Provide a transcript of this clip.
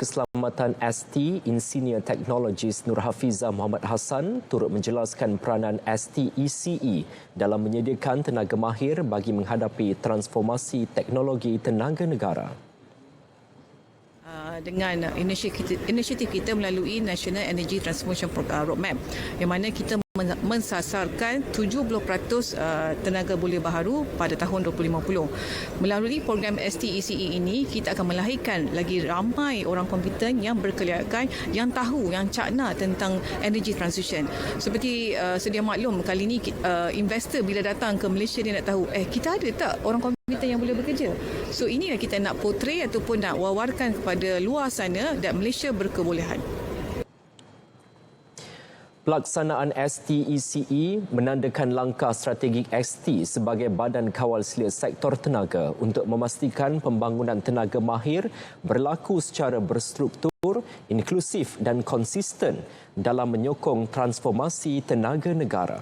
Keselamatan ST Insinyur Teknologis Nur Hafizah Muhammad Hassan turut menjelaskan peranan ST ECE dalam menyediakan tenaga mahir bagi menghadapi transformasi teknologi tenaga negara. Dengan inisiatif kita melalui National Energy Transformation Roadmap, yang mana kita mensasarkan 70% tenaga boleh baharu pada tahun 2050. Melalui program ST ECE ini, kita akan melahirkan lagi ramai orang kompeten yang berkelayakan, yang tahu, yang cakna tentang energy transition. Seperti sedia maklum, kali ini investor bila datang ke Malaysia, dia nak tahu, kita ada tak orang kompeten yang boleh bekerja? So inilah kita nak portray ataupun nak wawarkan kepada luar sana dan Malaysia berkebolehan. Pelaksanaan ST ECE menandakan langkah strategik ST sebagai badan kawal selia sektor tenaga untuk memastikan pembangunan tenaga mahir berlaku secara berstruktur, inklusif dan konsisten dalam menyokong transformasi tenaga negara.